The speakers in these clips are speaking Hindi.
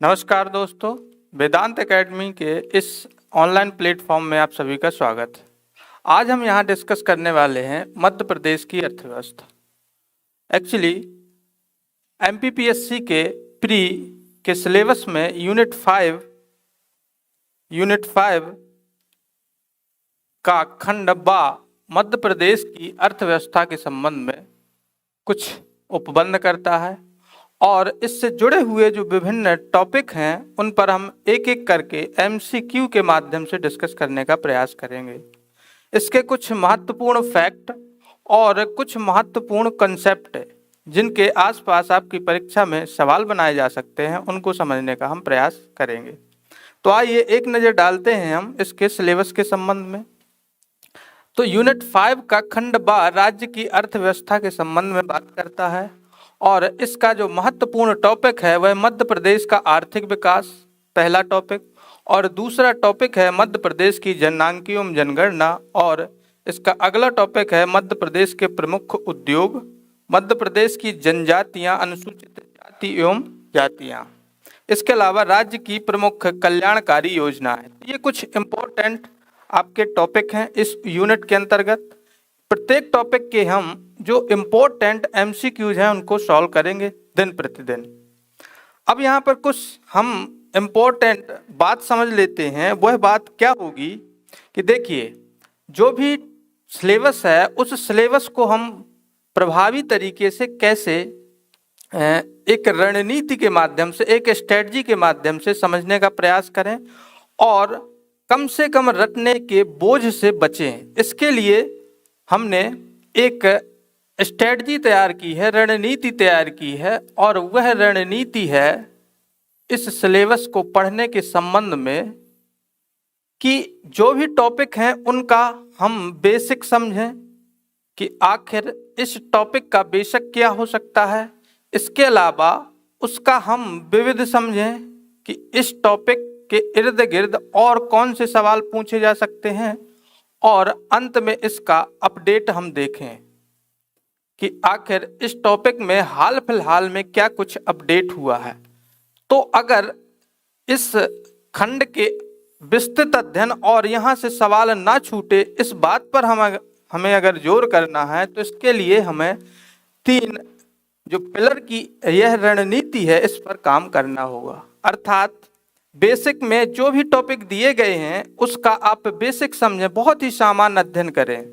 नमस्कार दोस्तों, वेदांत एकेडमी के इस ऑनलाइन प्लेटफॉर्म में आप सभी का स्वागत है। आज हम यहाँ डिस्कस करने वाले हैं मध्य प्रदेश की अर्थव्यवस्था। एक्चुअली एमपीपीएससी के प्री के सिलेबस में यूनिट 5 का खंड बा मध्य प्रदेश की अर्थव्यवस्था के संबंध में कुछ उपबंध करता है और इससे जुड़े हुए जो विभिन्न टॉपिक हैं उन पर हम एक एक करके एमसीक्यू के माध्यम से डिस्कस करने का प्रयास करेंगे। इसके कुछ महत्वपूर्ण फैक्ट और कुछ महत्वपूर्ण कंसेप्ट जिनके आसपास आपकी परीक्षा में सवाल बनाए जा सकते हैं उनको समझने का हम प्रयास करेंगे। तो आइए एक नज़र डालते हैं हम इसके सिलेबस के संबंध में। तो यूनिट 5 का खंड बा राज्य की अर्थव्यवस्था के संबंध में बात करता है और इसका जो महत्वपूर्ण टॉपिक है वह मध्य प्रदेश का आर्थिक विकास, पहला टॉपिक, और दूसरा टॉपिक है मध्य प्रदेश की जननांकी एवं जनगणना, और इसका अगला टॉपिक है मध्य प्रदेश के प्रमुख उद्योग, मध्य प्रदेश की जनजातियां, अनुसूचित जाति एवं जातियां। इसके अलावा राज्य की प्रमुख कल्याणकारी योजनाएं। ये कुछ इम्पोर्टेंट आपके टॉपिक हैं इस यूनिट के अंतर्गत। प्रत्येक टॉपिक के हम जो इम्पोर्टेंट एमसीक्यूज हैं उनको सॉल्व करेंगे दिन प्रतिदिन। अब यहाँ पर कुछ हम इम्पोर्टेंट बात समझ लेते हैं। वह बात क्या होगी कि देखिए, जो भी सिलेबस है उस सिलेबस को हम प्रभावी तरीके से कैसे एक रणनीति के माध्यम से, एक स्ट्रेटजी के माध्यम से समझने का प्रयास करें और कम से कम रटने के बोझ से बचें। इसके लिए हमने एक स्ट्रेटजी तैयार की है, रणनीति तैयार की है, और वह रणनीति है इस सिलेबस को पढ़ने के संबंध में कि जो भी टॉपिक हैं उनका हम बेसिक समझें कि आखिर इस टॉपिक का बेसिक क्या हो सकता है। इसके अलावा उसका हम विविध समझें कि इस टॉपिक के इर्द गिर्द और कौन से सवाल पूछे जा सकते हैं, और अंत में इसका अपडेट हम देखें कि आखिर इस टॉपिक में हाल फिलहाल में क्या कुछ अपडेट हुआ है। तो अगर इस खंड के विस्तृत अध्ययन और यहाँ से सवाल ना छूटे, इस बात पर हमें अगर जोर करना है तो इसके लिए हमें 3 जो पिलर की यह रणनीति है इस पर काम करना होगा। अर्थात बेसिक में जो भी टॉपिक दिए गए हैं उसका आप बेसिक समझें, बहुत ही सामान्य अध्ययन करें,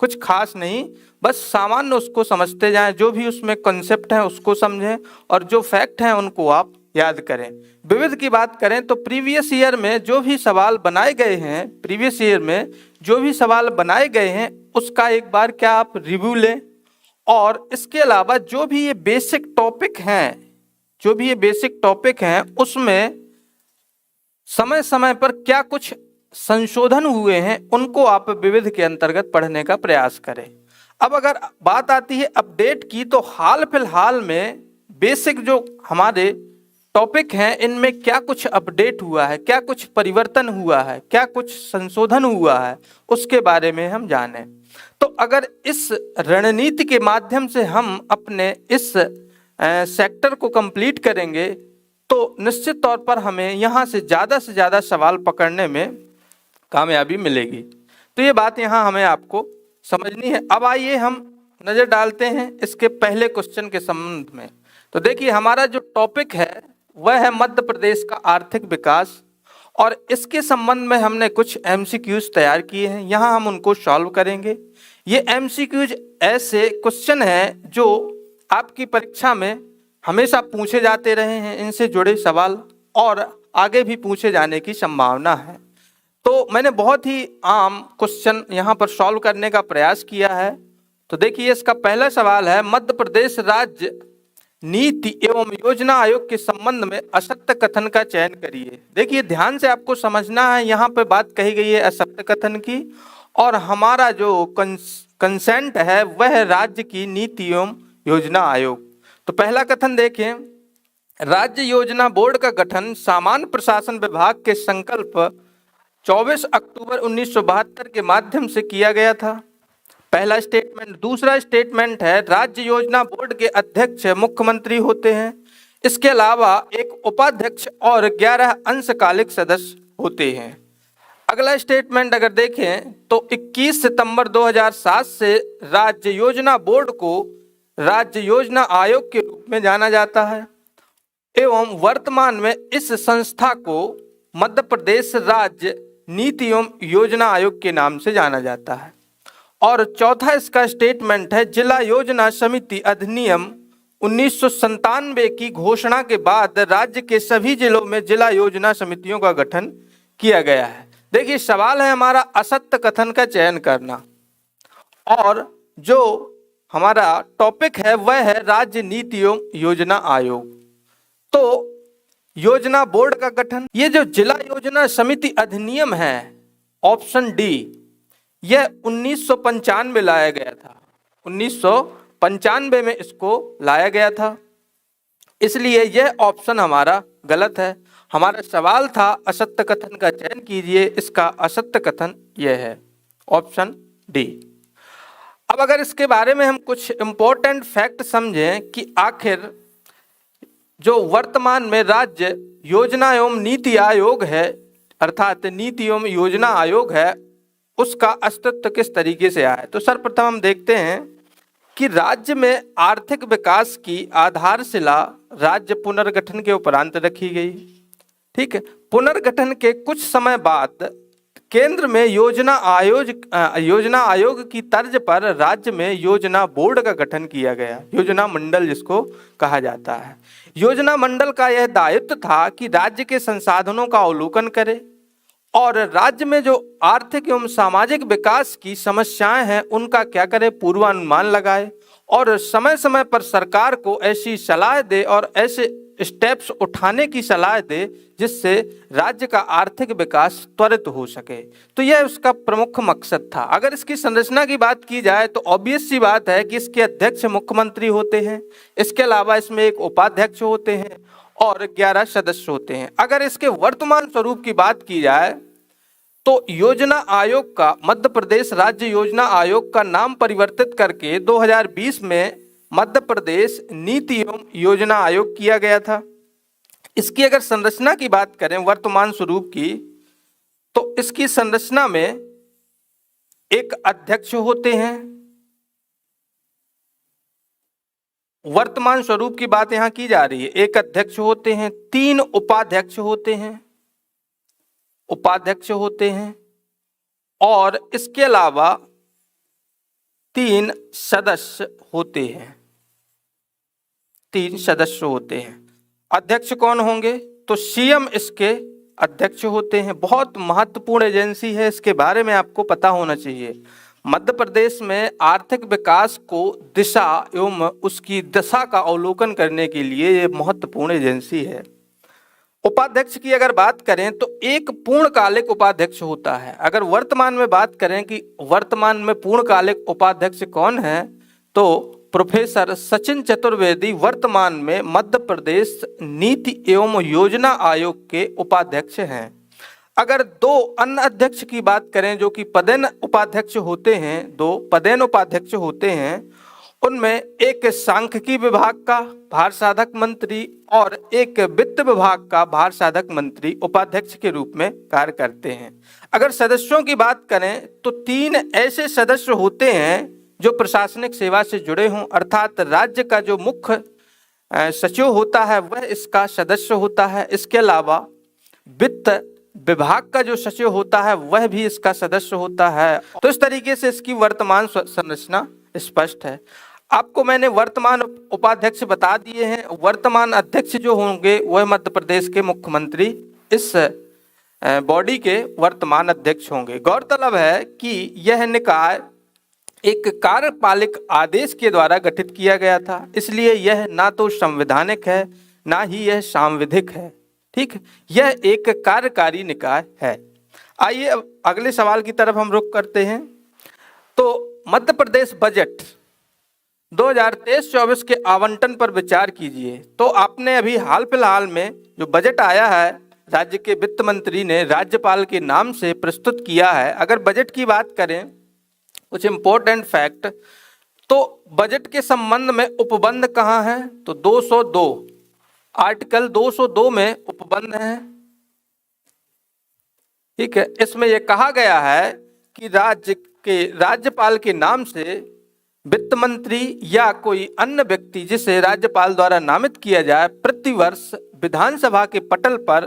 कुछ खास नहीं, बस सामान्य उसको समझते जाएं, जो भी उसमें कॉन्सेप्ट है उसको समझें और जो फैक्ट हैं उनको आप याद करें। विविध की बात करें तो प्रीवियस ईयर में जो भी सवाल बनाए गए हैं उसका एक बार क्या आप रिव्यू लें, और इसके अलावा जो भी ये बेसिक टॉपिक हैं उसमें समय समय पर क्या कुछ संशोधन हुए हैं उनको आप विविध के अंतर्गत पढ़ने का प्रयास करें। अब अगर बात आती है अपडेट की, तो हाल फिलहाल में बेसिक जो हमारे टॉपिक हैं इनमें क्या कुछ अपडेट हुआ है, क्या कुछ परिवर्तन हुआ है, क्या कुछ संशोधन हुआ है, उसके बारे में हम जानें। तो अगर इस रणनीति के माध्यम से हम अपने इस सेक्टर को कंप्लीट करेंगे तो निश्चित तौर पर हमें यहाँ से ज़्यादा सवाल पकड़ने में कामयाबी मिलेगी। तो ये बात यहाँ हमें आपको समझनी है। अब आइए हम नज़र डालते हैं इसके पहले क्वेश्चन के संबंध में। तो देखिए, हमारा जो टॉपिक है वह है मध्य प्रदेश का आर्थिक विकास, और इसके संबंध में हमने कुछ एमसीक्यूज तैयार किए हैं, यहाँ हम उनको सॉल्व करेंगे। ये एमसीक्यूज ऐसे क्वेश्चन हैं जो आपकी परीक्षा में हमेशा पूछे जाते रहे हैं, इनसे जुड़े सवाल और आगे भी पूछे जाने की संभावना है। तो मैंने बहुत ही आम क्वेश्चन यहाँ पर सॉल्व करने का प्रयास किया है। तो देखिए, इसका पहला सवाल है, मध्य प्रदेश राज्य नीति एवं योजना आयोग के संबंध में असत्य कथन का चयन करिए। देखिए, ध्यान से आपको समझना है, यहाँ पे बात कही गई है असत्य कथन की, और हमारा जो कंसेंट है वह राज्य की नीति एवं योजना आयोग। तो पहला कथन देखें, राज्य योजना बोर्ड का गठन सामान्य प्रशासन विभाग के संकल्प 24 अक्टूबर 1972 के माध्यम से किया गया था। पहला स्टेटमेंट। दूसरा स्टेटमेंट है, राज्य योजना बोर्ड के अध्यक्ष मुख्यमंत्री होते हैं। इसके अलावा एक उपाध्यक्ष और 11 अंशकालिक सदस्य होते हैं। अगला स्टेटमेंट अगर देखें तो 21 सितंबर 2007 से राज्य योजना बोर्ड को राज्य योजना आयोग के रूप में जाना जाता है एवं वर्तमान में इस संस्था को मध्य प्रदेश राज्य नीति एवं योजना आयोग के नाम से जाना जाता है। और चौथा इसका स्टेटमेंट है, जिला योजना समिति अधिनियम 1997 की घोषणा के बाद राज्य के सभी जिलों में जिला योजना समितियों का गठन किया गया है। देखिए सवाल है हमारा असत्य कथन का चयन करना, और जो हमारा टॉपिक है वह है राज्य नीति एवं योजना आयोग। तो योजना बोर्ड का गठन, ये जो जिला योजना समिति अधिनियम है ऑप्शन डी, यह 1995 में लाया गया था। 1995 में इसको लाया गया था, इसलिए यह ऑप्शन हमारा गलत है। हमारा सवाल था असत्य कथन का चयन कीजिए, इसका असत्य कथन यह है ऑप्शन डी। अब अगर इसके बारे में हम कुछ इंपॉर्टेंट फैक्ट समझें कि आखिर जो वर्तमान में राज्य योजना एवं नीति आयोग है अर्थात नीति एवं योजना आयोग है, उसका अस्तित्व किस तरीके से आया है। तो सर्वप्रथम हम देखते हैं कि राज्य में आर्थिक विकास की आधारशिला राज्य पुनर्गठन के उपरांत रखी गई। ठीक है, पुनर्गठन के कुछ समय बाद केंद्र में योजना आयोग की तर्ज पर राज्य में योजना बोर्ड का गठन किया गया, योजना मंडल जिसको कहा जाता है। योजना मंडल का यह दायित्व था कि राज्य के संसाधनों का अवलोकन करे और राज्य में जो आर्थिक एवं सामाजिक विकास की समस्याएं हैं उनका क्या करे, पूर्वानुमान लगाए और समय समय पर सरकार को ऐसी सलाह दे और ऐसे स्टेप्स उठाने की सलाह दे जिससे राज्य का आर्थिक विकास त्वरित हो सके। तो यह उसका प्रमुख मकसद था। अगर इसकी संरचना की बात की जाए तो ऑब्वियस सी बात है कि इसके अध्यक्ष मुख्यमंत्री होते हैं, इसके अलावा इसमें एक उपाध्यक्ष होते हैं और 11 सदस्य होते हैं। अगर इसके वर्तमान स्वरूप की बात की जाए तो योजना आयोग का, मध्य प्रदेश राज्य योजना आयोग का नाम परिवर्तित करके 2020 में मध्य प्रदेश नीति एवं योजना आयोग किया गया था। इसकी अगर संरचना की बात करें वर्तमान स्वरूप की, तो इसकी संरचना में एक अध्यक्ष होते हैं। वर्तमान स्वरूप की बात यहां की जा रही है, एक अध्यक्ष होते हैं, 3 उपाध्यक्ष होते हैं और इसके अलावा 3 सदस्य होते हैं। 3 सदस्य होते हैं। अध्यक्ष कौन होंगे? तो सीएम इसके अध्यक्ष होते हैं। बहुत महत्वपूर्ण एजेंसी है, इसके बारे में आपको पता होना चाहिए। मध्य प्रदेश में आर्थिक विकास को दिशा एवं उसकी दशा का अवलोकन करने के लिए ये महत्वपूर्ण एजेंसी है। उपाध्यक्ष की अगर बात करें तो एक पूर्णकालिक उपाध्यक्ष होता है। अगर वर्तमान में बात करें कि वर्तमान में पूर्णकालिक उपाध्यक्ष कौन है, तो प्रोफेसर सचिन चतुर्वेदी वर्तमान में मध्य प्रदेश नीति एवं योजना आयोग के उपाध्यक्ष हैं। अगर 2 अन्य अध्यक्ष की बात करें जो कि पदेन उपाध्यक्ष होते हैं, 2 पदेन उपाध्यक्ष होते हैं, उनमें एक सांख्यिकी विभाग का भार साधक मंत्री और एक वित्त विभाग का भार साधक मंत्री उपाध्यक्ष के रूप में कार्य करते हैं। अगर सदस्यों की बात करें तो 3 ऐसे सदस्य होते हैं जो प्रशासनिक सेवा से जुड़े हों, अर्थात राज्य का जो मुख्य सचिव होता है वह इसका सदस्य होता है। इसके अलावा वित्त विभाग का जो सचिव होता है वह भी इसका सदस्य होता है। तो इस तरीके से इसकी वर्तमान संरचना स्पष्ट है। आपको मैंने वर्तमान उपाध्यक्ष बता दिए हैं। वर्तमान अध्यक्ष जो होंगे वह मध्य प्रदेश के मुख्यमंत्री इस बॉडी के वर्तमान अध्यक्ष होंगे। गौरतलब है कि यह निकाय एक कार्यपालिक आदेश के द्वारा गठित किया गया था, इसलिए यह ना तो संवैधानिक है ना ही यह सांविधिक है। ठीक, यह एक कार्यकारी निकाय है। आइए अब अगले सवाल की तरफ हम रुख करते हैं। तो मध्य प्रदेश बजट 2023-24 के आवंटन पर विचार कीजिए। तो आपने अभी हाल फिलहाल में जो बजट आया है, राज्य के वित्त मंत्री ने राज्यपाल के नाम से प्रस्तुत किया है। अगर बजट की बात करें, कुछ इंपॉर्टेंट फैक्ट, तो बजट के संबंध में उपबंध कहाँ है? तो 202 आर्टिकल 202 में उपबंध है। ठीक है, इसमें यह कहा गया है कि राज्यपाल के नाम से वित्त मंत्री या कोई अन्य व्यक्ति जिसे राज्यपाल द्वारा नामित किया जाए प्रतिवर्ष विधानसभा के पटल पर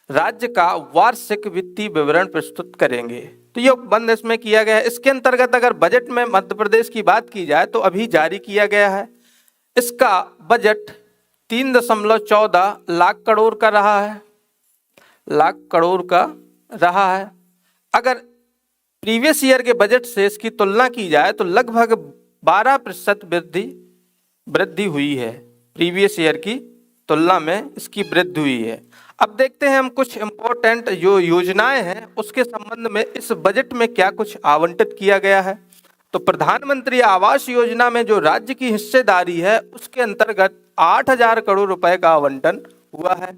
राज्य का वार्षिक वित्तीय विवरण प्रस्तुत करेंगे। तो ये उपबंध इसमें किया गया है। इसके अंतर्गत अगर बजट में मध्य प्रदेश की बात की जाए तो अभी जारी किया गया है। इसका बजट 3.14 लाख करोड़ का रहा है, अगर प्रीवियस ईयर के बजट से इसकी तुलना की जाए तो लगभग 12% वृद्धि हुई है। प्रीवियस ईयर की तुलना में इसकी वृद्धि हुई है। अब देखते हैं हम कुछ इम्पोर्टेंट जो योजनाएं हैं उसके संबंध में इस बजट में क्या कुछ आवंटित किया गया है। तो प्रधानमंत्री आवास योजना में जो राज्य की हिस्सेदारी है उसके अंतर्गत 8,000 करोड़ रुपए का आवंटन हुआ है।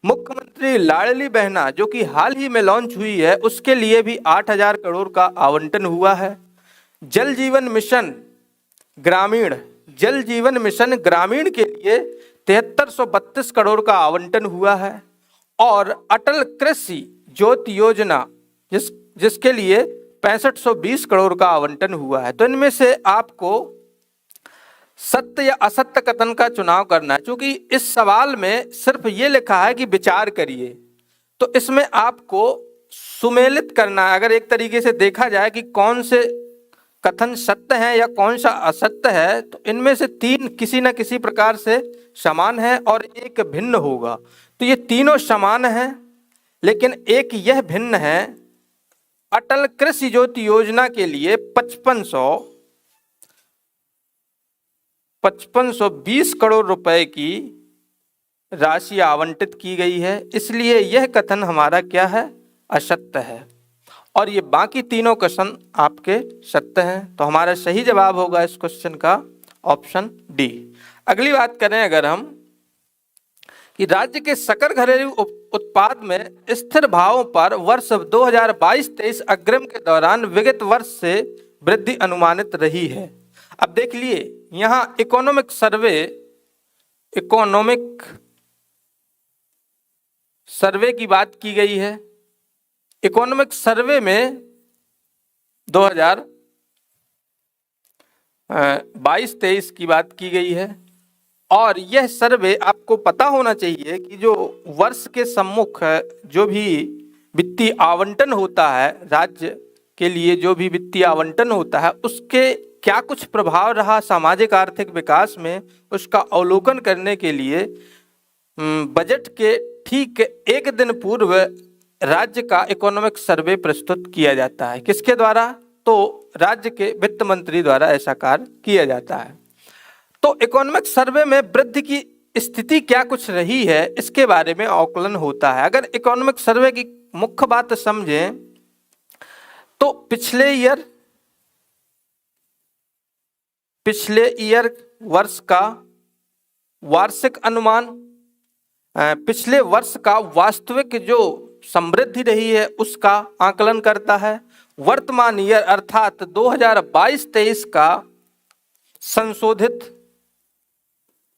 मुख्यमंत्री लाडली बहना जो कि हाल ही में लॉन्च हुई है उसके लिए भी 8,000 करोड़ का आवंटन हुआ है। जल जीवन मिशन ग्रामीण के लिए 7332 करोड़ का आवंटन हुआ है। और अटल कृषि ज्योति योजना जिसके लिए 6520 करोड़ का आवंटन हुआ है। तो इनमें से आपको सत्य या असत्य कथन का चुनाव करना है। क्योंकि इस सवाल में सिर्फ ये लिखा है कि विचार करिए, तो इसमें आपको सुमेलित करना है। अगर एक तरीके से देखा जाए कि कौन से कथन सत्य है या कौन सा असत्य है, तो इनमें से 3 किसी न किसी प्रकार से समान है और एक भिन्न होगा। तो ये तीनों समान हैं, लेकिन एक यह भिन्न है। अटल कृषि ज्योति योजना के लिए 5520 करोड़ रुपए की राशि आवंटित की गई है, इसलिए यह कथन हमारा क्या है, असत्य है। और ये बाकी तीनों कथन आपके सत्य हैं। तो हमारा सही जवाब होगा इस क्वेश्चन का ऑप्शन डी। अगली बात करें अगर हम कि राज्य के सकल घरेलू उत्पाद में स्थिर भावों पर वर्ष 2022-23 अग्रिम के दौरान विगत वर्ष से वृद्धि अनुमानित रही है। अब देख लिए यहाँ इकोनॉमिक सर्वे की बात की गई है। इकोनॉमिक सर्वे में 2022-23 की बात की गई है। और यह सर्वे आपको पता होना चाहिए कि जो वर्ष के सम्मुख जो भी वित्तीय आवंटन होता है, राज्य के लिए जो भी वित्तीय आवंटन होता है उसके क्या कुछ प्रभाव रहा सामाजिक आर्थिक विकास में, उसका अवलोकन करने के लिए बजट के ठीक एक दिन पूर्व राज्य का इकोनॉमिक सर्वे प्रस्तुत किया जाता है। किसके द्वारा? तो राज्य के वित्त मंत्री द्वारा ऐसा कार्य किया जाता है। तो इकोनॉमिक सर्वे में वृद्धि की स्थिति क्या कुछ रही है इसके बारे में आकलन होता है। अगर इकोनॉमिक सर्वे की मुख्य बात समझें तो पिछले ईयर वर्ष का वार्षिक अनुमान, पिछले वर्ष का वास्तविक जो समृद्धि रही है उसका आकलन करता है। वर्तमान ईयर अर्थात 2022-23 का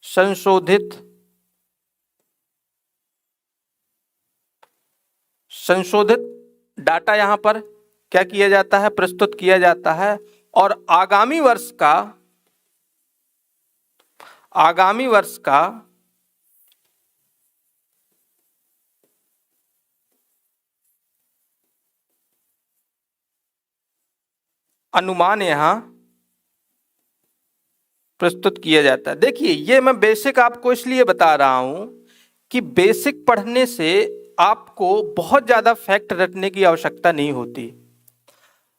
संशोधित डाटा यहाँ पर क्या किया जाता है, प्रस्तुत किया जाता है। और आगामी वर्ष का अनुमान यहाँ प्रस्तुत किया जाता है। देखिए ये मैं बेसिक आपको इसलिए बता रहा हूं कि बेसिक पढ़ने से आपको बहुत ज्यादा फैक्ट रटने की आवश्यकता नहीं होती।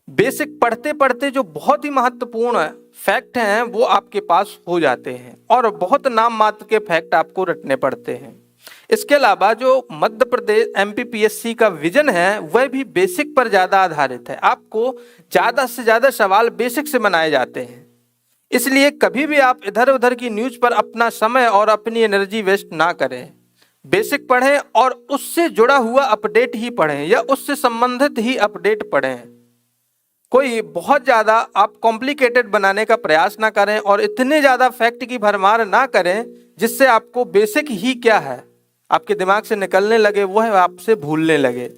बेसिक पढ़ते पढ़ते जो बहुत ही महत्वपूर्ण फैक्ट हैं वो आपके पास हो जाते हैं और बहुत नाम मात्र के फैक्ट आपको रटने पड़ते हैं। इसके अलावा जो मध्य प्रदेश MPPSC का विजन है वह भी बेसिक पर ज्यादा आधारित है। आपको ज्यादा से ज्यादा सवाल बेसिक से बनाए जाते हैं, इसलिए कभी भी आप इधर उधर की न्यूज पर अपना समय और अपनी एनर्जी वेस्ट ना करें। बेसिक पढ़ें और उससे जुड़ा हुआ अपडेट ही पढ़ें या उससे संबंधित ही अपडेट पढ़ें। कोई बहुत ज़्यादा आप कॉम्प्लिकेटेड बनाने का प्रयास ना करें और इतने ज़्यादा फैक्ट की भरमार ना करें जिससे आपको बेसिक ही क्या है आपके दिमाग से निकलने लगे, वो है आपसे भूलने लगे।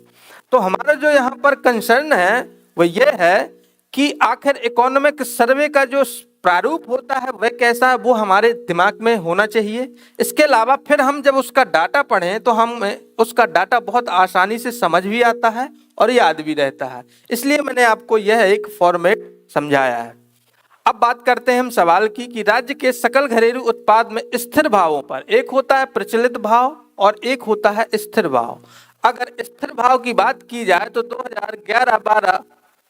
तो हमारा जो यहाँ पर कंसर्न है वो ये है कि आखिर इकोनॉमिक सर्वे का जो प्रारूप होता है वह कैसा है, वो हमारे दिमाग में होना चाहिए। इसके अलावा फिर हम जब उसका डाटा पढ़ें तो हम उसका डाटा बहुत आसानी से समझ भी आता है और याद भी रहता है। इसलिए मैंने आपको यह एक फॉर्मेट समझाया है। अब बात करते हैं हम सवाल की कि राज्य के सकल घरेलू उत्पाद में स्थिर भावों पर, एक होता है प्रचलित भाव और एक होता है स्थिर भाव। अगर स्थिर भाव की बात की जाए तो 2011-12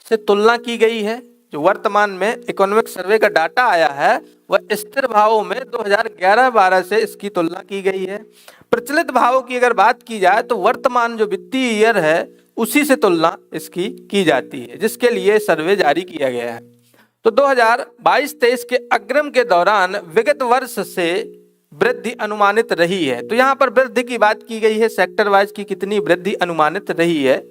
से तुलना की गई है। जो वर्तमान में इकोनॉमिक सर्वे का डाटा आया है वह स्थिर भावों में 2011-12 से इसकी तुलना की गई है। प्रचलित भावों की अगर बात की जाए तो वर्तमान जो वित्तीय ईयर है उसी से तुलना इसकी की जाती है, जिसके लिए सर्वे जारी किया गया है। तो 2022-23 के अग्रिम के दौरान विगत वर्ष से वृद्धि अनुमानित रही है। तो यहाँ पर वृद्धि की बात की गई है, सेक्टर वाइज की कितनी वृद्धि अनुमानित रही है।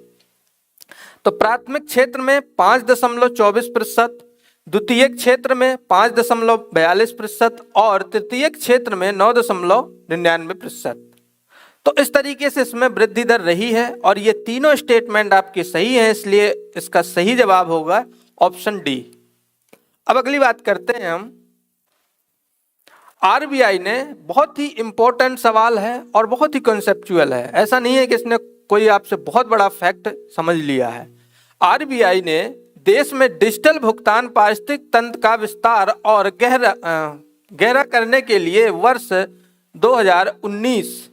तो प्राथमिक क्षेत्र में 5.24%, द्वितीयक क्षेत्र में 5.42% और तृतीयक क्षेत्र में 9.99%। तो इस तरीके से इसमें वृद्धि दर रही है और ये तीनों स्टेटमेंट आपके सही हैं, इसलिए इसका सही जवाब होगा ऑप्शन डी। अब अगली बात करते हैं हम। आरबीआई ने बहुत ही इंपॉर्टेंट सवाल है और बहुत ही कॉन्सेप्चुअल है, ऐसा नहीं है कि इसने कोई आपसे बहुत बड़ा फैक्ट समझ लिया है। आरबीआई ने देश में डिजिटल भुगतान पारिस्थितिक तंत्र का विस्तार और गहरा करने के लिए वर्ष 2019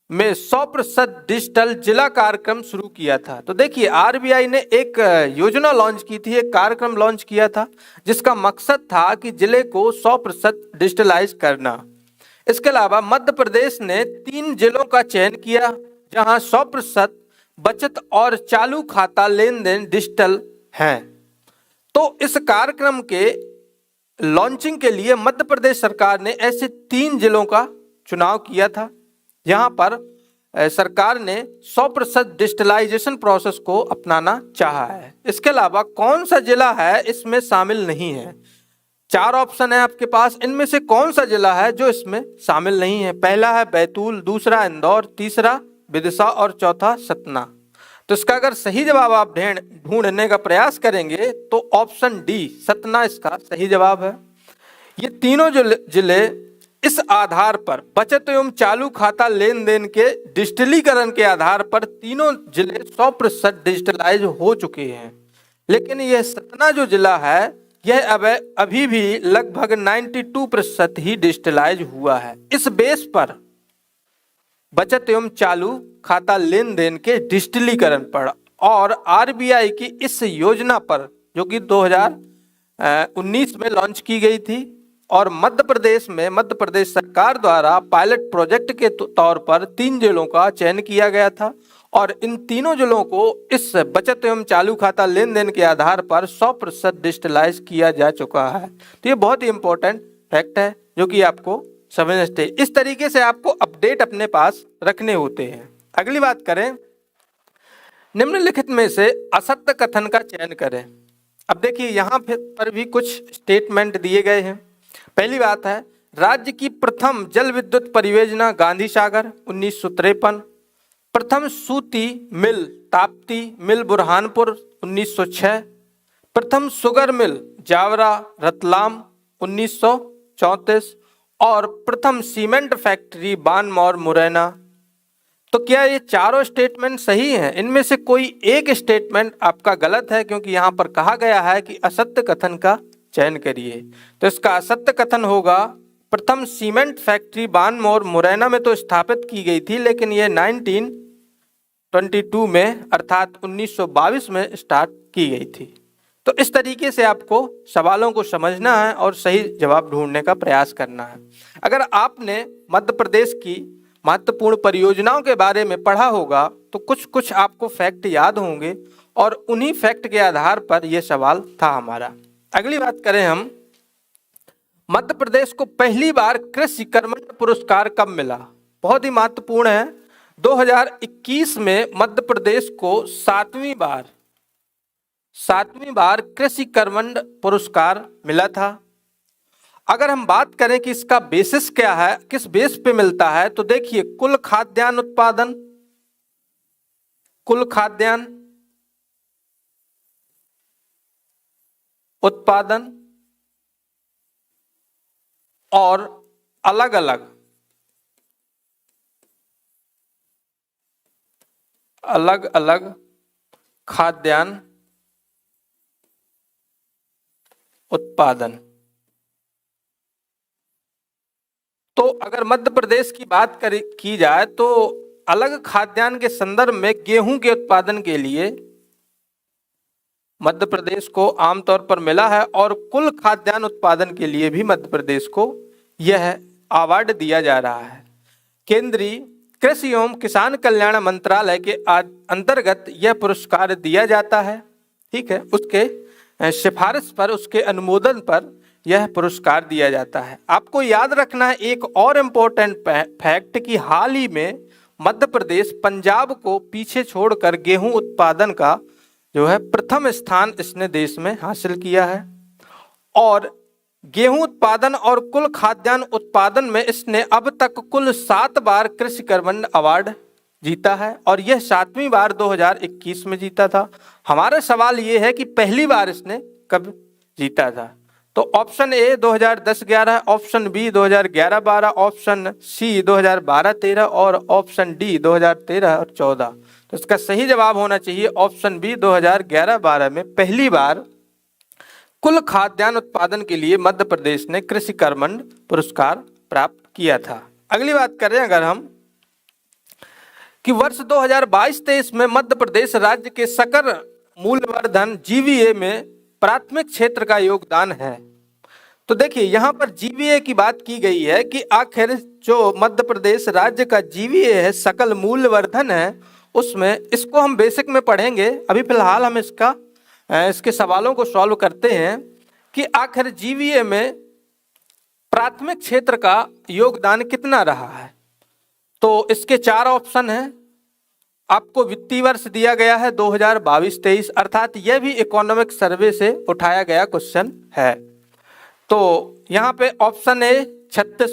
में 100% डिजिटल जिला कार्यक्रम शुरू किया था। तो देखिए आरबीआई ने एक योजना लॉन्च की थी, एक कार्यक्रम लॉन्च किया था जिसका मकसद था कि जिले को 100% डिजिटलाइज करना। इसके अलावा मध्य प्रदेश ने 3 जिलों का चयन किया जहां 100% बचत और चालू खाता लेन देन डिजिटल हैं। तो इस कार्यक्रम के लॉन्चिंग के लिए मध्य प्रदेश सरकार ने ऐसे 3 जिलों का चुनाव किया था यहाँ पर सरकार ने 100% डिजिटलाइजेशन प्रोसेस को अपनाना चाहा है। इसके अलावा कौन सा जिला है इसमें शामिल नहीं है। 4 ऑप्शन है आपके पास, इनमें से कौन सा जिला है जो इसमें शामिल नहीं है। पहला है बैतूल, दूसरा इंदौर, तीसरा विदिशा और चौथा सतना। तो इसका अगर सही जवाब आप ढूंढने का प्रयास करेंगे तो ऑप्शन डी सतना इसका सही जवाब है। ये तीनों जिले इस आधार पर बचत एवं चालू खाता लेन देन के डिजिटलीकरण के आधार पर तीनों जिले 100% डिजिटलाइज हो चुके हैं। लेकिन यह सतना जो जिला है यह अभी भी लगभग 92% ही डिजिटलाइज हुआ है। इस बेस पर बचत एवं चालू खाता लेन देन के डिजिटलीकरण पर और आरबीआई की इस योजना पर जो कि 2019 में लॉन्च की गई थी और मध्य प्रदेश सरकार द्वारा पायलट प्रोजेक्ट के तौर पर 3 जिलों का चयन किया गया था और इन तीनों जिलों को इस बचत एवं चालू खाता लेन देन के आधार पर 100% डिजिटलाइज किया जा चुका है। तो ये बहुत ही इंपॉर्टेंट फैक्ट है जो कि आपको समझना चाहिए। इस तरीके से आपको अपडेट अपने पास रखने होते हैं। अगली बात करें, निम्नलिखित में से असत्य कथन का चयन करें। अब देखिए यहाँ पर भी कुछ स्टेटमेंट दिए गए हैं। पहली बात है राज्य की प्रथम जल विद्युत परियोजना गांधी सागर 1953, प्रथम सूती मिल ताप्ती मिल बुरहानपुर 1906, प्रथम शुगर मिल जावरा रतलाम 1934 और प्रथम सीमेंट फैक्ट्री बानमौर मुरैना। तो क्या ये चारों स्टेटमेंट सही हैं? इनमें से कोई एक स्टेटमेंट आपका गलत है क्योंकि यहाँ पर कहा गया है कि असत्य कथन का चयन करिए। तो इसका असत्य कथन होगा प्रथम सीमेंट फैक्ट्री बानमौर मुरैना में तो स्थापित की गई थी लेकिन यह 1922 में अर्थात 1922 में स्टार्ट की गई थी। तो इस तरीके से आपको सवालों को समझना है और सही जवाब ढूंढने का प्रयास करना है। अगर आपने मध्य प्रदेश की महत्वपूर्ण परियोजनाओं के बारे में पढ़ा होगा तो कुछ आपको फैक्ट याद होंगे और उन्हीं फैक्ट के आधार पर यह सवाल था हमारा। अगली बात करें हम, मध्य प्रदेश को पहली बार कृषि कर्मण्य पुरस्कार कब मिला? बहुत ही महत्वपूर्ण है। 2021 में मध्य प्रदेश को 7वीं बार 7वीं बार कृषि कर्मंड पुरस्कार मिला था। अगर हम बात करें कि इसका बेसिस क्या है, किस बेस पे मिलता है, तो देखिए कुल खाद्यान्न उत्पादन, कुल खाद्यान्न उत्पादन और अलग अलग खाद्यान्न उत्पादन। तो अगर मध्य प्रदेश की बात की जाए तो अलग खाद्यान्न के संदर्भ में गेहूं के उत्पादन के लिए मध्य प्रदेश को आमतौर पर मिला है और कुल खाद्यान्न उत्पादन के लिए भी मध्य प्रदेश को यह अवार्ड दिया जा रहा है। केंद्रीय कृषि एवं किसान कल्याण मंत्रालय के अंतर्गत यह पुरस्कार दिया जाता है। ठीक है, उसके सिफारिश पर, उसके अनुमोदन पर यह पुरस्कार दिया जाता है। आपको याद रखना है एक और इम्पोर्टेंट फैक्ट कि हाल ही में मध्य प्रदेश पंजाब को पीछे छोड़कर गेहूं उत्पादन का जो है प्रथम स्थान इसने देश में हासिल किया है और गेहूं उत्पादन और कुल खाद्यान्न उत्पादन में इसने अब तक कुल 7 बार कृषि कर्मंड अवार्ड जीता है और यह 7वीं बार 2021 में जीता था। हमारा सवाल यह है कि पहली बार इसने कब जीता था? तो option A 2010-11, option B 2011-12, option C 2012-13 और ऑप्शन डी 2013 और 14। तो इसका सही जवाब होना चाहिए ऑप्शन बी 2011-12 में पहली बार कुल खाद्यान्न उत्पादन के लिए मध्य प्रदेश ने कृषि कर्मंड पुरस्कार प्राप्त किया था। अगली बात करें अगर हम कि वर्ष 2022-23 में मध्य प्रदेश राज्य के सकल मूल्यवर्धन जीवीए में प्राथमिक क्षेत्र का योगदान है। तो देखिए यहाँ पर जीवीए की बात की गई है कि आखिर जो मध्य प्रदेश राज्य का जीवीए है, सकल मूल्यवर्धन है, उसमें इसको हम बेसिक में पढ़ेंगे। अभी फिलहाल हम इसके सवालों को सॉल्व करते हैं कि आखिर जीवीए में प्राथमिक क्षेत्र का योगदान कितना रहा है। तो इसके 4 ऑप्शन हैं। आपको वित्तीय वर्ष दिया गया है 2022-23, अर्थात यह भी इकोनॉमिक सर्वे से उठाया गया क्वेश्चन है। तो यहाँ पे ऑप्शन ए 36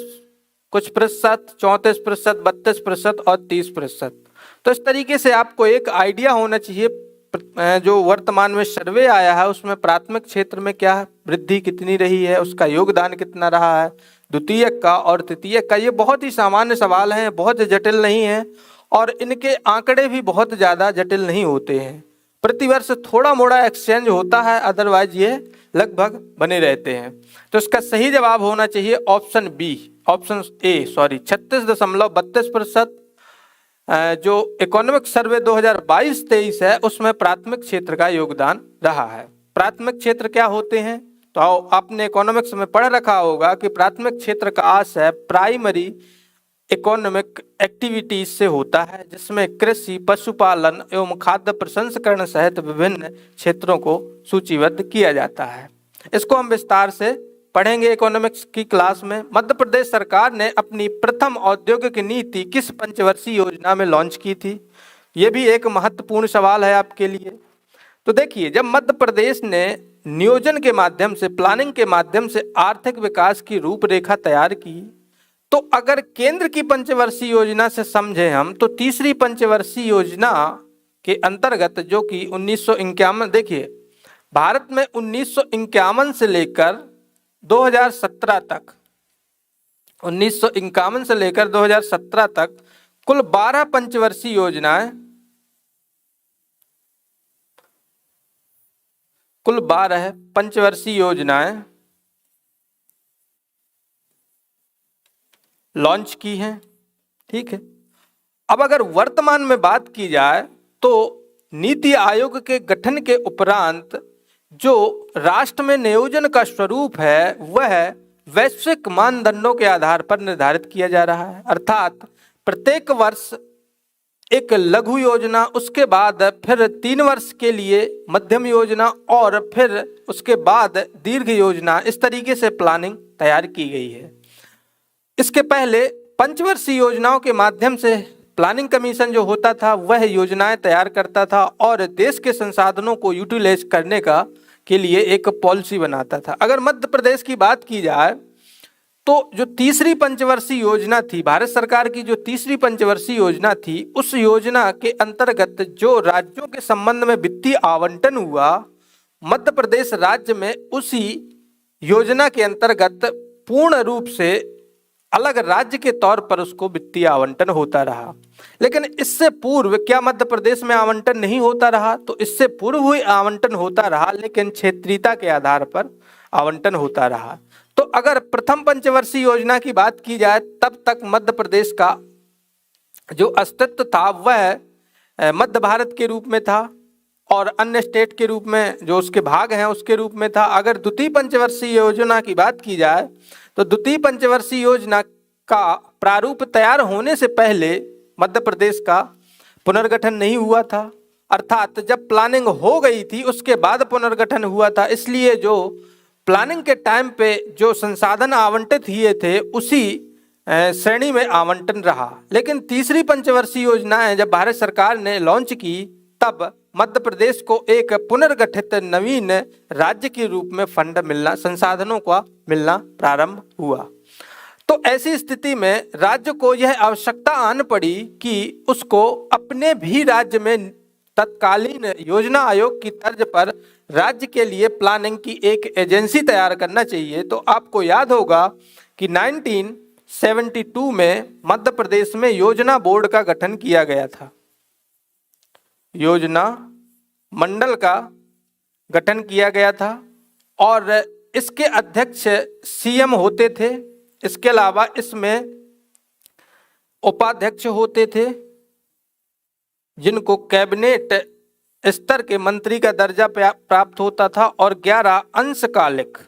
कुछ प्रतिशत, 34%, 32% और 30%। तो इस तरीके से आपको एक आइडिया होना चाहिए जो वर्तमान में सर्वे आया है उसमें प्राथमिक क्षेत्र में क्या वृद्धि कितनी रही है, उसका योगदान कितना रहा है, द्वितीयक का और तृतीयक का। ये बहुत ही सामान्य सवाल हैं, बहुत जटिल नहीं है और इनके आंकड़े भी बहुत ज़्यादा जटिल नहीं होते हैं। प्रतिवर्ष थोड़ा मोड़ा एक्सचेंज होता है, अदरवाइज ये लगभग बने रहते हैं। तो इसका सही जवाब होना चाहिए ऑप्शन बी, ऑप्शन ए 36.32%। जो इकोनॉमिक सर्वे 2022-23 है उसमें प्राथमिक क्षेत्र का योगदान रहा है। प्राथमिक क्षेत्र क्या होते हैं? तो आपने इकोनॉमिक्स में पढ़ रखा होगा कि प्राथमिक क्षेत्र का आशय प्राइमरी इकोनॉमिक एक्टिविटीज से होता है, जिसमें कृषि, पशुपालन एवं खाद्य प्रसंस्करण सहित विभिन्न क्षेत्रों को सूचीबद्ध किया जाता है। इसको हम विस्तार से पढ़ेंगे इकोनॉमिक्स की क्लास में। मध्य प्रदेश सरकार ने अपनी प्रथम औद्योगिक नीति किस पंचवर्षीय योजना में लॉन्च की थी? ये भी एक महत्वपूर्ण सवाल है आपके लिए। तो देखिए, जब मध्य प्रदेश ने नियोजन के माध्यम से, प्लानिंग के माध्यम से आर्थिक विकास की रूपरेखा तैयार की, तो अगर केंद्र की पंचवर्षीय योजना से समझे हम तो तीसरी पंचवर्षीय योजना के अंतर्गत जो कि 1951, देखिए भारत में 1951 से लेकर 2017 तक, 1951 से लेकर 2017 तक कुल 12 पंचवर्षीय योजनाएं, कुल 12 पंचवर्षीय योजनाएं लॉन्च की हैं। ठीक है, अब अगर वर्तमान में बात की जाए तो नीति आयोग के गठन के उपरांत जो राष्ट्र में नियोजन का स्वरूप है वह वैश्विक मानदंडों के आधार पर निर्धारित किया जा रहा है। अर्थात प्रत्येक वर्ष एक लघु योजना, उसके बाद फिर 3 वर्ष के लिए मध्यम योजना और फिर उसके बाद दीर्घ योजना, इस तरीके से प्लानिंग तैयार की गई है। इसके पहले पंचवर्षीय योजनाओं के माध्यम से प्लानिंग कमीशन जो होता था वह योजनाएं तैयार करता था और देश के संसाधनों को यूटिलाइज करने का के लिए एक पॉलिसी बनाता था। अगर मध्य प्रदेश की बात की जाए तो जो तीसरी पंचवर्षीय योजना थी, भारत सरकार की जो तीसरी पंचवर्षीय योजना थी, उस योजना के अंतर्गत जो राज्यों के संबंध में वित्तीय आवंटन हुआ, मध्य प्रदेश राज्य में उसी योजना के अंतर्गत पूर्ण रूप से अलग राज्य के तौर पर उसको वित्तीय आवंटन होता रहा। लेकिन इससे पूर्व क्या मध्य प्रदेश में आवंटन नहीं होता रहा? तो इससे पूर्व भी आवंटन होता रहा, लेकिन क्षेत्रीयता के आधार पर आवंटन होता रहा। तो अगर प्रथम पंचवर्षीय योजना की बात की जाए, तब तक मध्य प्रदेश का जो अस्तित्व था वह मध्य भारत के रूप में था और अन्य स्टेट के रूप में जो उसके भाग हैं उसके रूप में था। अगर द्वितीय पंचवर्षीय योजना की बात की जाए तो द्वितीय पंचवर्षीय योजना का प्रारूप तैयार होने से पहले मध्य प्रदेश का पुनर्गठन नहीं हुआ था, अर्थात जब प्लानिंग हो गई थी उसके बाद पुनर्गठन हुआ था। इसलिए जो प्लानिंग के टाइम पे जो संसाधन आवंटित हुए थे उसी श्रेणी में आवंटन रहा। लेकिन तीसरी पंचवर्षीय योजनाएं जब भारत सरकार ने लॉन्च की तब मध्य प्रदेश को एक पुनर्गठित नवीन राज्य के रूप में फंड मिलना, संसाधनों का मिलना प्रारंभ हुआ। तो ऐसी स्थिति में राज्य को यह आवश्यकता आन पड़ी कि उसको अपने भी राज्य में तत्कालीन योजना आयोग की तर्ज पर राज्य के लिए प्लानिंग की एक एजेंसी तैयार करना चाहिए। तो आपको याद होगा कि 1972 में मध्य प्रदेश में योजना बोर्ड का गठन किया गया था, योजना मंडल का गठन किया गया था और इसके अध्यक्ष सीएम होते थे। इसके अलावा इसमें उपाध्यक्ष होते थे जिनको कैबिनेट स्तर के मंत्री का दर्जा प्राप्त होता था और 11 अंशकालिक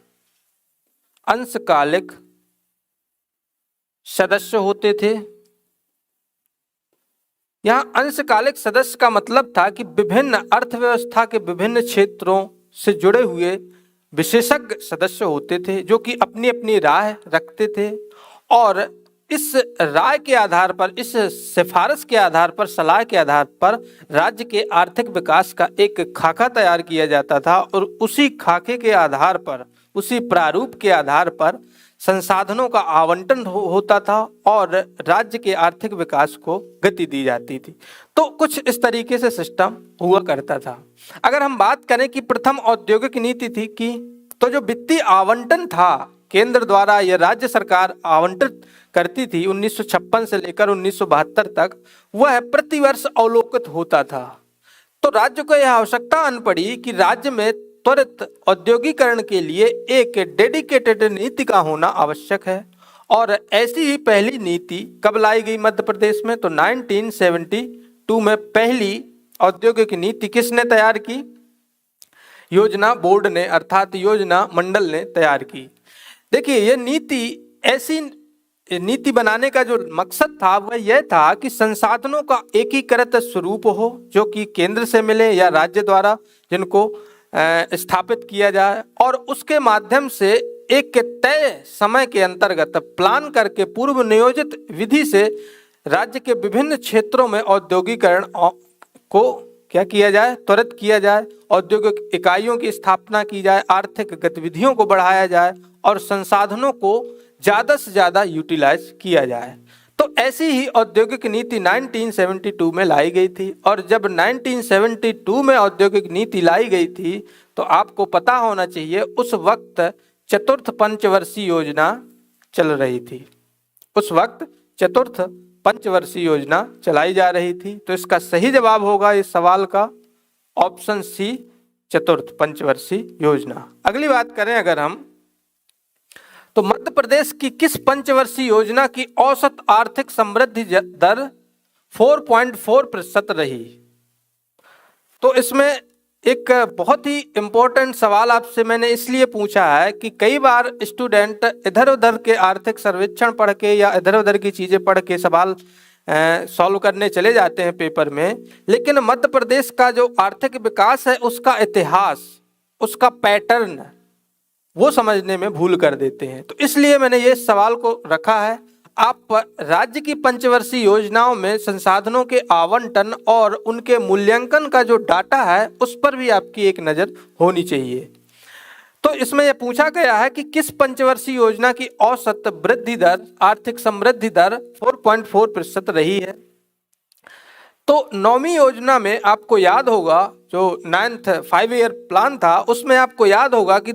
सदस्य होते थे। यहाँ अंशकालिक सदस्य का मतलब था कि विभिन्न अर्थव्यवस्था के विभिन्न क्षेत्रों से जुड़े हुए विशेषज्ञ सदस्य होते थे जो कि अपनी अपनी राय रखते थे और इस राय के आधार पर, इस सिफारिश के आधार पर, सलाह के आधार पर राज्य के आर्थिक विकास का एक खाका तैयार किया जाता था और उसी खाके के आधार पर, उसी प्रारूप के आधार पर संसाधनों का आवंटन होता था और राज्य के आर्थिक विकास को गति दी जाती थी। तो कुछ इस तरीके से सिस्टम हुआ करता था। अगर हम बात करें कि प्रथम औद्योगिक नीति थी कि तो जो वित्तीय आवंटन था केंद्र द्वारा या राज्य सरकार आवंटित करती थी 1956 से लेकर 1972 तक, वह प्रतिवर्ष अवलोकित होता था। तो राज्य को यह आवश्यकता आन पड़ी कि राज्य में त्वरित औद्योगिकरण के लिए एक डेडिकेटेड नीति का होना आवश्यक है और ऐसी ही पहली नीति कब लाई गई मध्य प्रदेश में? तो 1972 में पहली औद्योगिक नीति किसने तैयार की? योजना बोर्ड ने, अर्थात योजना मंडल ने तैयार की। देखिए, यह नीति, ऐसी नीति बनाने का जो मकसद था वह यह था कि संसाधनों का एकीकृत स्वरूप हो जो कि केंद्र से मिले या राज्य द्वारा जिनको स्थापित किया जाए और उसके माध्यम से एक तय समय के अंतर्गत प्लान करके पूर्व नियोजित विधि से राज्य के विभिन्न क्षेत्रों में औद्योगिकरण को क्या किया जाए? त्वरित किया जाए, औद्योगिक इकाइयों की स्थापना की जाए, आर्थिक गतिविधियों को बढ़ाया जाए और संसाधनों को ज़्यादा से ज़्यादा यूटिलाइज किया जाए। तो ऐसी ही औद्योगिक नीति 1972 में लाई गई थी और जब 1972 में औद्योगिक नीति लाई गई थी तो आपको पता होना चाहिए उस वक्त चतुर्थ पंचवर्षीय योजना चल रही थी। उस वक्त चतुर्थ पंचवर्षीय योजना चलाई जा रही थी। तो इसका सही जवाब होगा इस सवाल का ऑप्शन सी, चतुर्थ पंचवर्षीय योजना। अगली बात करें अगर हम, तो मध्य प्रदेश की किस पंचवर्षीय योजना की औसत आर्थिक समृद्धि दर 4.4% रही? तो इसमें एक बहुत ही इम्पोर्टेंट सवाल आपसे मैंने इसलिए पूछा है कि कई बार स्टूडेंट इधर उधर के आर्थिक सर्वेक्षण पढ़ के या इधर उधर की चीज़ें पढ़ के सवाल सॉल्व करने चले जाते हैं पेपर में, लेकिन मध्य प्रदेश का जो आर्थिक विकास है उसका इतिहास, उसका पैटर्न वो समझने में भूल कर देते हैं। तो इसलिए मैंने ये सवाल को रखा है। आप राज्य की पंचवर्षीय योजनाओं में संसाधनों के आवंटन और उनके मूल्यांकन का जो डाटा है उस पर भी आपकी एक नज़र होनी चाहिए। तो इसमें यह पूछा गया है कि किस पंचवर्षीय योजना की औसत वृद्धि दर, आर्थिक समृद्धि दर 4.4% रही है। तो 9वीं योजना में आपको याद होगा, जो 9th 5 ईयर प्लान था, उसमें आपको याद होगा कि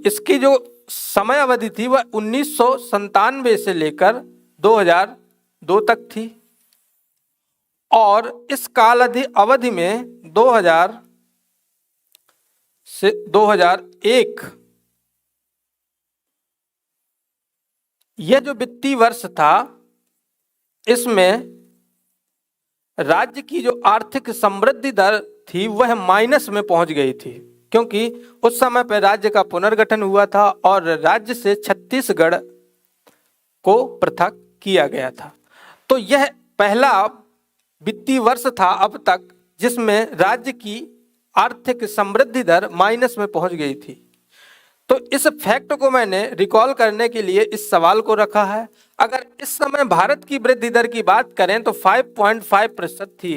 इसकी जो समय अवधि थी वह 1997 से लेकर 2002 तक थी, और इस काल अवधि में 2000 से 2001 यह जो वित्तीय वर्ष था, इसमें राज्य की जो आर्थिक समृद्धि दर थी वह माइनस में पहुंच गई थी, क्योंकि उस समय पर राज्य का पुनर्गठन हुआ था और राज्य से छत्तीसगढ़ को पृथक किया गया था। तो यह पहला वित्तीय वर्ष था अब तक जिसमें राज्य की आर्थिक समृद्धि दर माइनस में पहुंच गई थी। तो इस फैक्ट को मैंने रिकॉल करने के लिए इस सवाल को रखा है। अगर इस समय भारत की वृद्धि दर की बात करें तो 5.5% थी।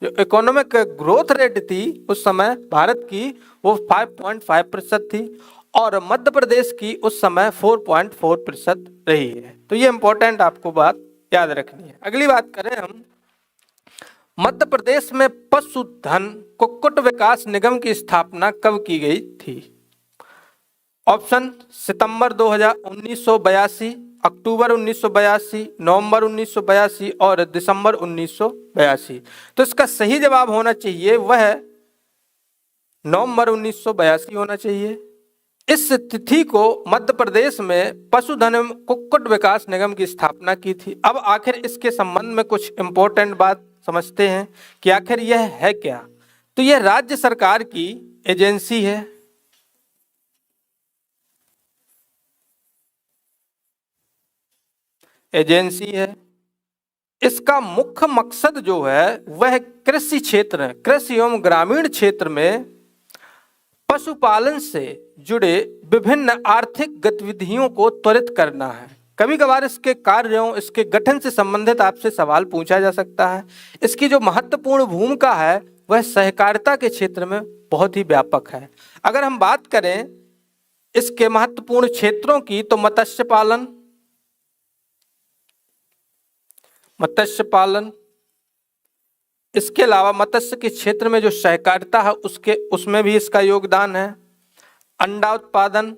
जो इकोनॉमिक ग्रोथ रेट थी उस समय भारत की वो 5.5% थी, और मध्य प्रदेश की उस समय 4.4% रही है। तो ये इंपॉर्टेंट आपको बात याद रखनी है। अगली बात करें हम, मध्य प्रदेश में पशुधन कुक्कुट विकास निगम की स्थापना कब की गई थी। ऑप्शन सितंबर 1982, अक्टूबर 1982, नवंबर 1982 और दिसंबर 1982। तो इसका सही जवाब होना चाहिए वह नवंबर 1982 होना चाहिए। इस तिथि को मध्य प्रदेश में पशुधन एवं कुक्कुट विकास निगम की स्थापना की थी। अब आखिर इसके संबंध में कुछ इंपॉर्टेंट बात समझते हैं कि आखिर यह है क्या। तो यह राज्य सरकार की एजेंसी है। इसका मुख्य मकसद जो है वह कृषि क्षेत्र, कृषि एवं ग्रामीण क्षेत्र में पशुपालन से जुड़े विभिन्न आर्थिक गतिविधियों को त्वरित करना है। कभी कभार इसके कार्यों, इसके गठन से संबंधित आपसे सवाल पूछा जा सकता है। इसकी जो महत्वपूर्ण भूमिका है वह सहकारिता के क्षेत्र में बहुत ही व्यापक है। अगर हम बात करें इसके महत्वपूर्ण क्षेत्रों की तो मत्स्य पालन, इसके अलावा मत्स्य के क्षेत्र में जो सहकारिता है उसमें भी इसका योगदान है। अंडा उत्पादन,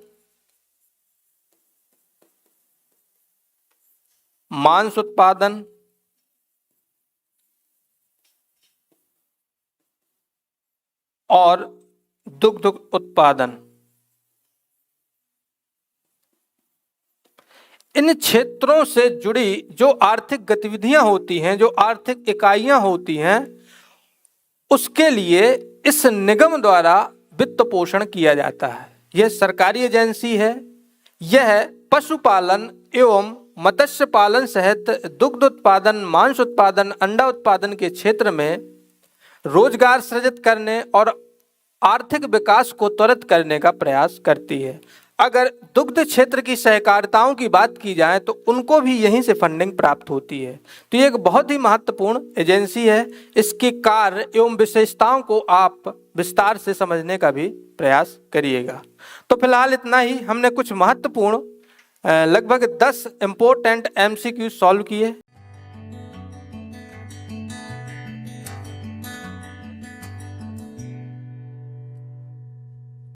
मांस उत्पादन और दुग्ध उत्पादन। इन क्षेत्रों से जुड़ी जो आर्थिक गतिविधियां होती हैं, जो आर्थिक इकाइयां होती हैं, उसके लिए इस निगम द्वारा वित्त पोषण किया जाता है। यह सरकारी एजेंसी है। यह पशुपालन एवं मत्स्य पालन सहित दुग्ध उत्पादन, मांस उत्पादन, अंडा उत्पादन के क्षेत्र में रोजगार सृजित करने और आर्थिक विकास को त्वरित करने का प्रयास करती है। अगर दुग्ध क्षेत्र की सहकारिताओं की बात की जाए तो उनको भी यहीं से फंडिंग प्राप्त होती है। तो ये एक बहुत ही महत्वपूर्ण एजेंसी है। इसके कार्य एवं विशेषताओं को आप विस्तार से समझने का भी प्रयास करिएगा। तो फिलहाल इतना ही। हमने कुछ महत्वपूर्ण लगभग 10 इम्पोर्टेंट MCQ सॉल्व किए।